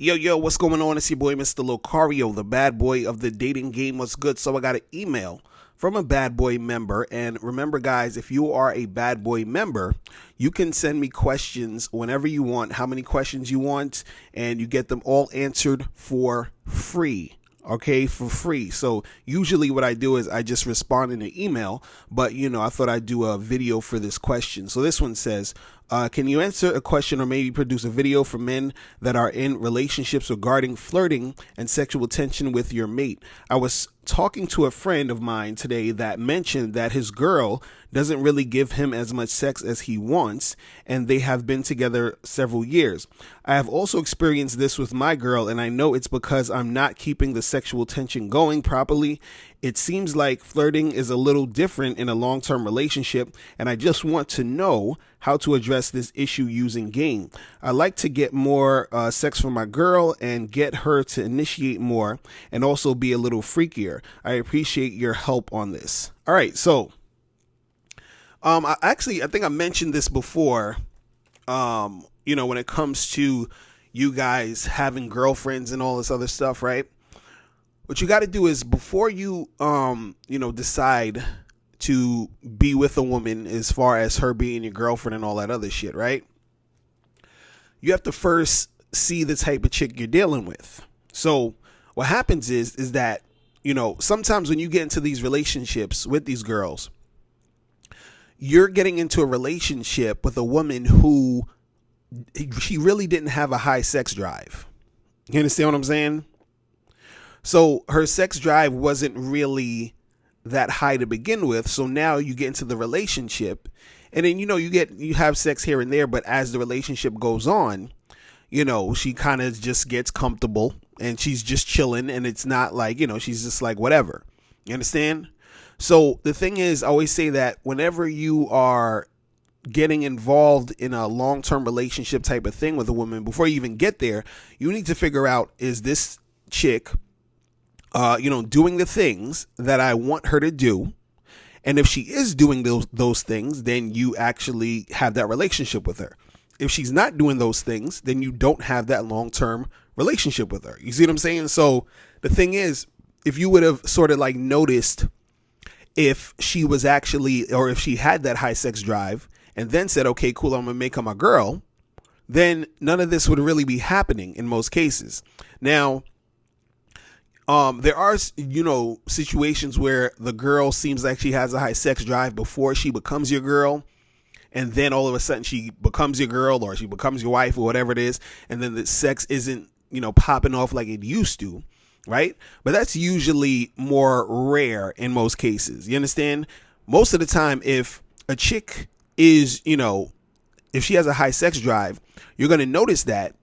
Yo, what's going on? It's your boy, Mr. Locario, the bad boy of the dating game. What's good? So I got an email from a bad boy member. And remember, guys, if you are a bad boy member, you can send me questions whenever you want, how many questions you want, and you get them all answered for free. Okay, for free. So usually what I do is I just respond in an email, but I thought I'd do a video for this question. So this one says, can you answer a question or maybe produce a video for men that are in relationships regarding flirting and sexual tension with your mate? I was talking to a friend of mine today that mentioned that his girl doesn't really give him as much sex as he wants, and they have been together several years. I have also experienced this with my girl, and I know it's because I'm not keeping the sexual tension going properly. It seems like flirting is a little different in a long-term relationship, and I just want to know how to address this issue using game. I like to get more sex from my girl and get her to initiate more and also be a little freakier. I appreciate your help on this. All right, so I think I mentioned this before, when it comes to you guys having girlfriends and all this other stuff, right? What you got to do is before you, decide to be with a woman as far as her being your girlfriend and all that other shit, right? You have to first see the type of chick you're dealing with. So what happens is that, sometimes when you get into these relationships with these girls, you're getting into a relationship with a woman who she really didn't have a high sex drive. You understand what I'm saying? So her sex drive wasn't really that high to begin with. So now you get into the relationship and then, you have sex here and there. But as the relationship goes on, she kind of just gets comfortable and she's just chilling. And it's not like, she's just like, whatever. You understand? So the thing is, I always say that whenever you are getting involved in a long-term relationship type of thing with a woman, before you even get there, you need to figure out, is this chick doing the things that I want her to do? And if she is doing those things, then you actually have that relationship with her. If she's not doing those things, then you don't have that long-term relationship with her. You see what I'm saying? So the thing is, if you would have sort of like noticed if she was actually, or if she had that high sex drive and then said, okay, cool, I'm going to make her my girl, then none of this would really be happening in most cases. Now, there are, situations where the girl seems like she has a high sex drive before she becomes your girl. And then all of a sudden she becomes your girl or she becomes your wife or whatever it is. And then the sex isn't, popping off like it used to. Right. But that's usually more rare in most cases. You understand? Most of the time, if a chick is, if she has a high sex drive, you're going to notice that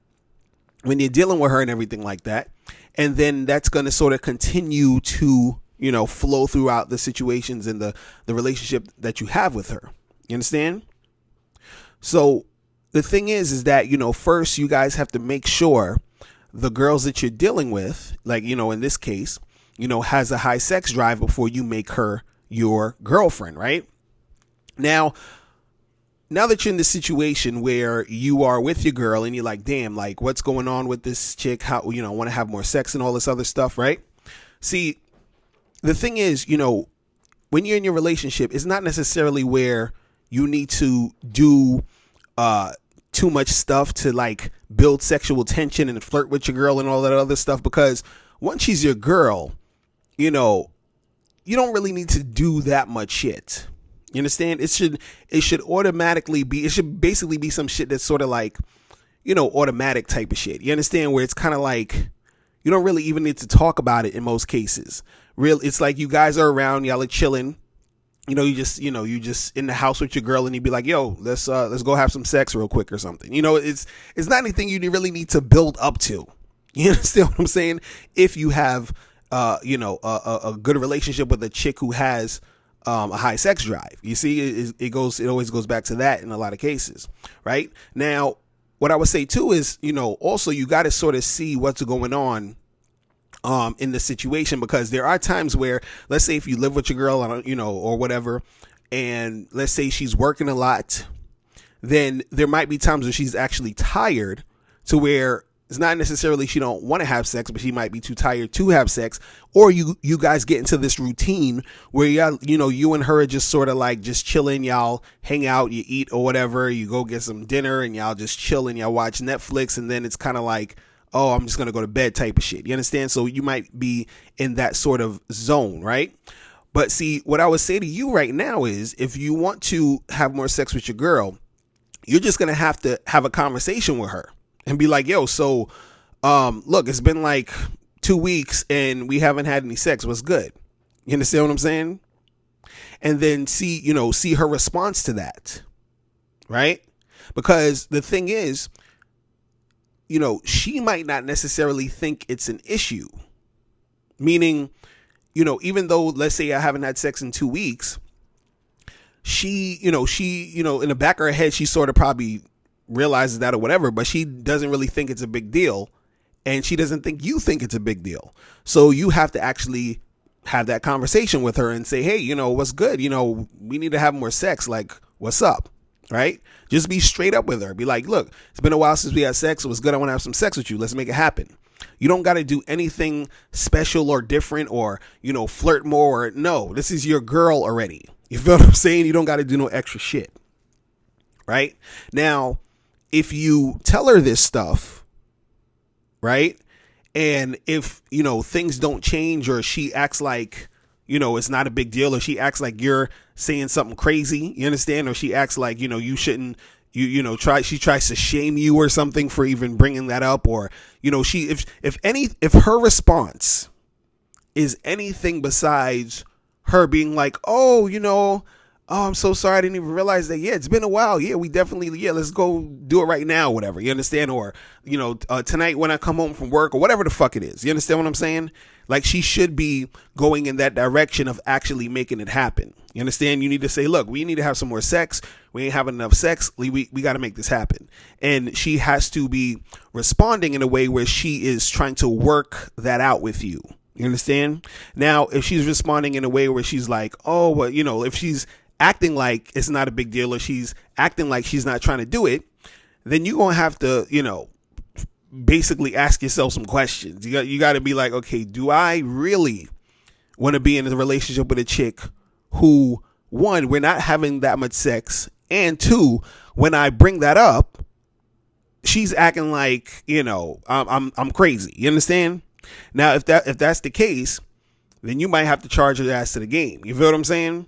when you're dealing with her and everything like that. And then that's going to sort of continue to, flow throughout the situations and the relationship that you have with her. You understand? So the thing is that, first you guys have to make sure the girls that you're dealing with, like, in this case, has a high sex drive before you make her your girlfriend, right? Now that you're in this situation where you are with your girl and you're like, damn, like what's going on with this chick? How, want to have more sex and all this other stuff, right? See, the thing is, when you're in your relationship, it's not necessarily where you need to do, too much stuff to like build sexual tension and flirt with your girl and all that other stuff, because once she's your girl, you don't really need to do that much shit. You understand? It should automatically be, it should basically be some shit that's sort of like, automatic type of shit. You understand? Where it's kind of like, you don't really even need to talk about it in most cases. It's like you guys are around, y'all are chilling. You just in the house with your girl and you'd be like, yo, let's go have some sex real quick or something. It's not anything you really need to build up to. You understand what I'm saying? If you have, a good relationship with a chick who has a high sex drive, you see, it always goes back to that in a lot of cases. Right now, what I would say too is, also you got to sort of see what's going on in the situation, because there are times where, let's say if you live with your girl, or whatever, and let's say she's working a lot, then there might be times where she's actually tired to where It's not necessarily she don't want to have sex, but she might be too tired to have sex. Or you guys get into this routine where you and her are just sort of like just chilling. Y'all hang out, you eat or whatever. You go get some dinner and y'all just chill and y'all watch Netflix. And then it's kind of like, oh, I'm just going to go to bed type of shit. You understand? So you might be in that sort of zone, right? But see, what I would say to you right now is if you want to have more sex with your girl, you're just going to have a conversation with her and be like, yo, so look, it's been like 2 weeks and we haven't had any sex. What's good? You understand what I'm saying? And then see her response to that. Right? Because the thing is, she might not necessarily think it's an issue. Meaning, even though, let's say I haven't had sex in 2 weeks, she in the back of her head, she sort of probably realizes that or whatever, but she doesn't really think it's a big deal. And she doesn't think you think it's a big deal. So you have to actually have that conversation with her and say, hey, what's good? We need to have more sex. Like, what's up? Right? Just be straight up with her. Be like, look, it's been a while since we had sex. It was good. I want to have some sex with you. Let's make it happen. You don't got to do anything special or different or, flirt more. No, this is your girl already. You feel what I'm saying? You don't got to do no extra shit. Right? Now, if you tell her this stuff, right? And if, things don't change or she acts like, it's not a big deal, or she acts like you're saying something crazy, you understand? Or she acts like, you shouldn't, she tries to shame you or something for even bringing that up. Or, if her response is anything besides her being like, oh, I'm so sorry, I didn't even realize that. Yeah, it's been a while. Yeah, we definitely, let's go do it right now, whatever. You understand? Or, tonight when I come home from work or whatever the fuck it is. You understand what I'm saying? Like, she should be going in that direction of actually making it happen. You understand? You need to say, look, we need to have some more sex. We ain't having enough sex. We got to make this happen. And she has to be responding in a way where she is trying to work that out with you. You understand? Now, if she's responding in a way where she's like, oh, well, if she's acting like it's not a big deal, or she's acting like she's not trying to do it, then you're going to have to, basically ask yourself some questions. You got to be like, okay, do I really want to be in a relationship with a chick who, one, we're not having that much sex, and two, when I bring that up, she's acting like, I'm crazy. You understand? Now, if that's the case, then you might have to charge her ass to the game. You feel what I'm saying?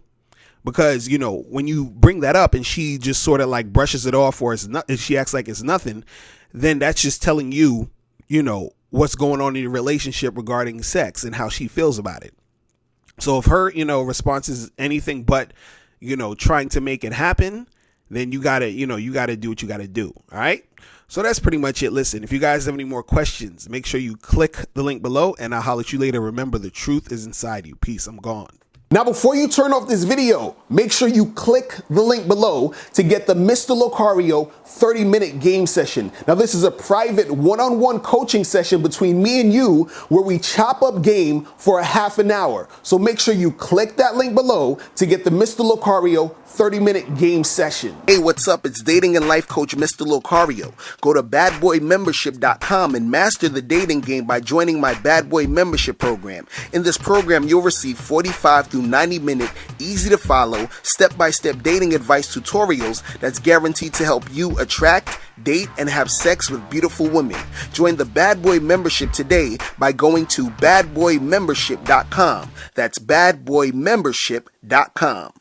Because, when you bring that up and she just sort of like brushes it off, or she acts like it's nothing, then that's just telling you, what's going on in your relationship regarding sex and how she feels about it. So if her, response is anything but, trying to make it happen, then you gotta do what you gotta do. All right. So that's pretty much it. Listen, if you guys have any more questions, make sure you click the link below and I'll holler at you later. Remember, the truth is inside you. Peace. I'm gone. Now, before you turn off this video, make sure you click the link below to get the Mr. Locario 30-minute game session. Now, this is a private one-on-one coaching session between me and you where we chop up game for a half an hour. So make sure you click that link below to get the Mr. Locario 30-minute game session. Hey, what's up? It's dating and life coach Mr. Locario. Go to badboymembership.com and master the dating game by joining my Bad Boy membership program. In this program, you'll receive 45 to 90-minute, easy-to-follow, step-by-step dating advice tutorials that's guaranteed to help you attract, date, and have sex with beautiful women. Join the Bad Boy membership today by going to badboymembership.com. That's badboymembership.com.